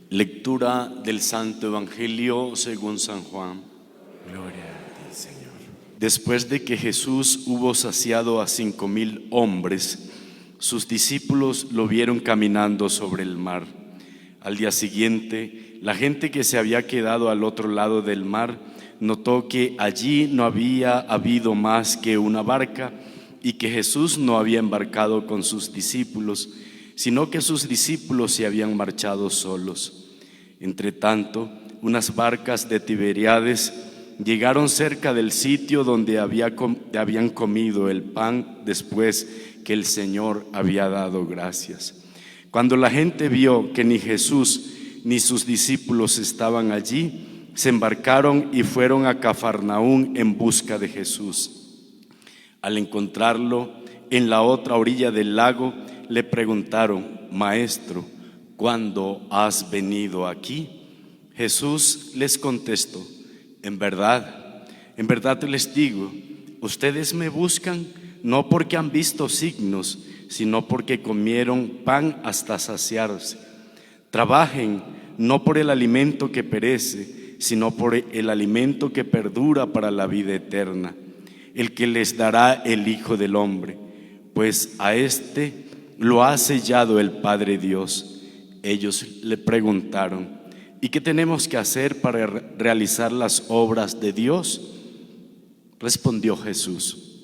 Lectura del Santo Evangelio según San Juan. Gloria a ti, Señor. Después de que Jesús hubo saciado a 5,000 hombres, sus discípulos lo vieron caminando sobre el mar. Al día siguiente, la gente que se había quedado al otro lado del mar notó que allí no había habido más que una barca y que Jesús no había embarcado con sus discípulos, sino que sus discípulos se habían marchado solos. Entretanto, unas barcas de Tiberíades llegaron cerca del sitio donde habían comido el pan después que el Señor había dado gracias. Cuando la gente vio que ni Jesús ni sus discípulos estaban allí, se embarcaron y fueron a Cafarnaúm en busca de Jesús. Al encontrarlo en la otra orilla del lago, le preguntaron: Maestro, ¿cuándo has venido aquí? Jesús les contestó: en verdad les digo, ustedes me buscan no porque han visto signos, sino porque comieron pan hasta saciarse. Trabajen no por el alimento que perece, sino por el alimento que perdura para la vida eterna, el que les dará el Hijo del Hombre, pues a este lo ha sellado el Padre Dios. Ellos le preguntaron: ¿y qué tenemos que hacer para realizar las obras de Dios? Respondió Jesús: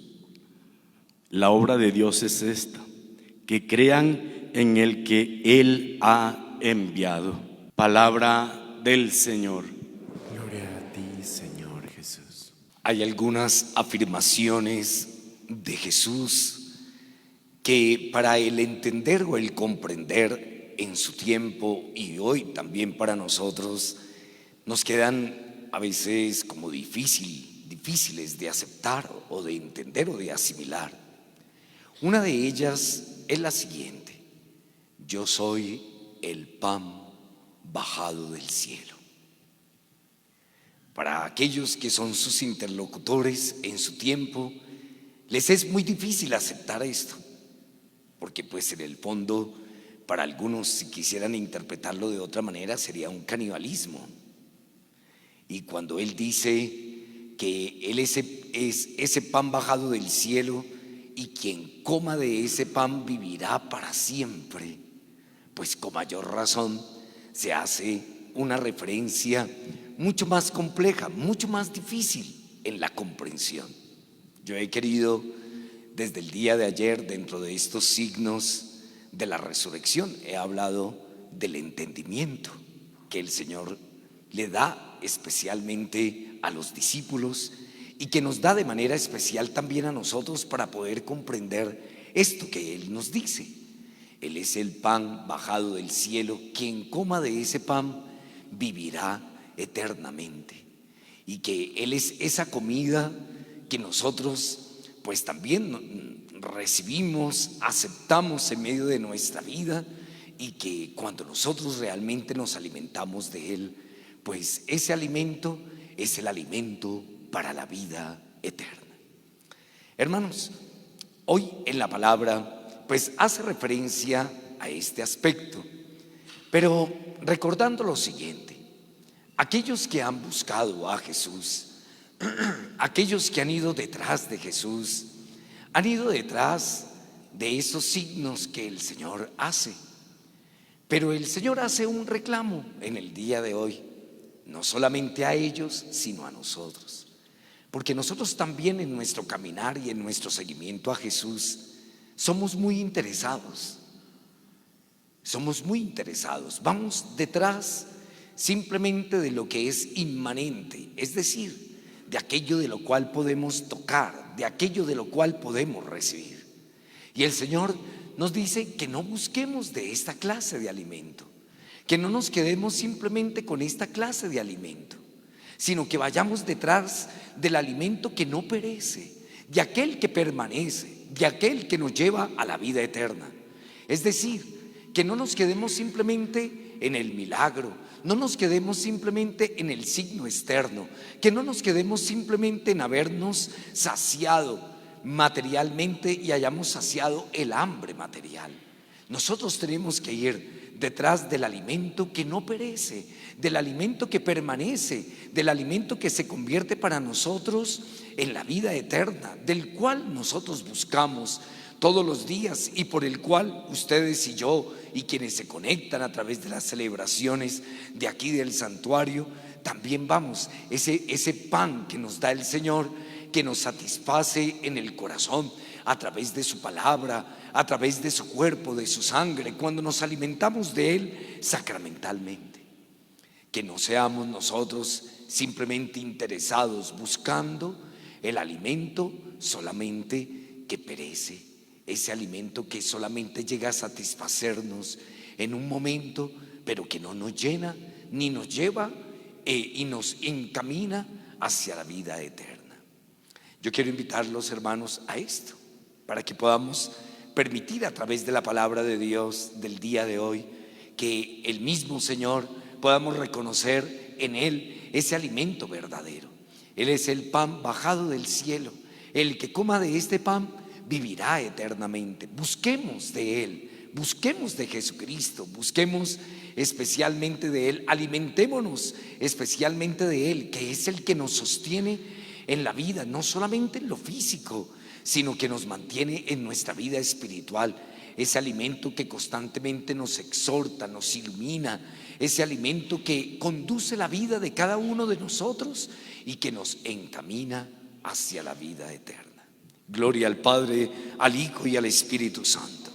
la obra de Dios es esta, que crean en el que Él ha enviado. Palabra del Señor. Gloria a ti, Señor Jesús. Hay algunas afirmaciones de Jesús que para el entender o el comprender en su tiempo y hoy también para nosotros nos quedan a veces como difíciles de aceptar o de entender o de asimilar. Una de ellas es la siguiente: yo soy el pan bajado del cielo. Para aquellos que son sus interlocutores en su tiempo, les es muy difícil aceptar esto, porque pues en el fondo, para algunos, si quisieran interpretarlo de otra manera, sería un canibalismo. Y cuando Él dice que Él es ese pan bajado del cielo y quien coma de ese pan vivirá para siempre, pues con mayor razón se hace una referencia mucho más compleja, mucho más difícil en la comprensión. Yo he querido desde el día de ayer, dentro de estos signos de la resurrección, he hablado del entendimiento que el Señor le da especialmente a los discípulos y que nos da de manera especial también a nosotros para poder comprender esto que Él nos dice. Él es el pan bajado del cielo, quien coma de ese pan vivirá eternamente, y que Él es esa comida que nosotros pues también recibimos, aceptamos en medio de nuestra vida, y que cuando nosotros realmente nos alimentamos de Él, pues ese alimento es el alimento para la vida eterna. Hermanos, hoy en la palabra pues hace referencia a este aspecto, pero recordando lo siguiente: aquellos que han buscado a Jesús, aquellos que han ido detrás de Jesús, han ido detrás de esos signos que el Señor hace. Pero el Señor hace un reclamo en el día de hoy, no solamente a ellos, sino a nosotros. Porque nosotros también en nuestro caminar y en nuestro seguimiento a Jesús somos muy interesados. Vamos detrás simplemente de lo que es inmanente, es decir, de aquello de lo cual podemos tocar, de aquello de lo cual podemos recibir. Y el Señor nos dice que no busquemos de esta clase de alimento, que no nos quedemos simplemente con esta clase de alimento, sino que vayamos detrás del alimento que no perece, de aquel que permanece, de aquel que nos lleva a la vida eterna. Es decir, que no nos quedemos simplemente en el milagro, no nos quedemos simplemente en el signo externo, que no nos quedemos simplemente en habernos saciado materialmente y hayamos saciado el hambre material. Nosotros tenemos que ir detrás del alimento que no perece, del alimento que permanece, del alimento que se convierte para nosotros en la vida eterna, del cual nosotros buscamos todos los días y por el cual ustedes y yo y quienes se conectan a través de las celebraciones de aquí del santuario, también vamos, ese pan que nos da el Señor, que nos satisface en el corazón a través de su palabra, a través de su cuerpo, de su sangre, cuando nos alimentamos de Él sacramentalmente. Que no seamos nosotros simplemente interesados buscando el alimento solamente que perece, ese alimento que solamente llega a satisfacernos en un momento, pero que no nos llena ni nos lleva y nos encamina hacia la vida eterna. Yo quiero invitarlos, hermanos, a esto, para que podamos permitir a través de la palabra de Dios del día de hoy que el mismo Señor podamos reconocer en Él ese alimento verdadero. Él es el pan bajado del cielo. El que coma de este pan vivirá eternamente. Busquemos de Él, busquemos de Jesucristo, busquemos especialmente de Él, alimentémonos especialmente de Él, que es el que nos sostiene en la vida, no solamente en lo físico, sino que nos mantiene en nuestra vida espiritual. Ese alimento que constantemente nos exhorta, nos ilumina, ese alimento que conduce la vida de cada uno de nosotros y que nos encamina hacia la vida eterna. Gloria al Padre, al Hijo y al Espíritu Santo.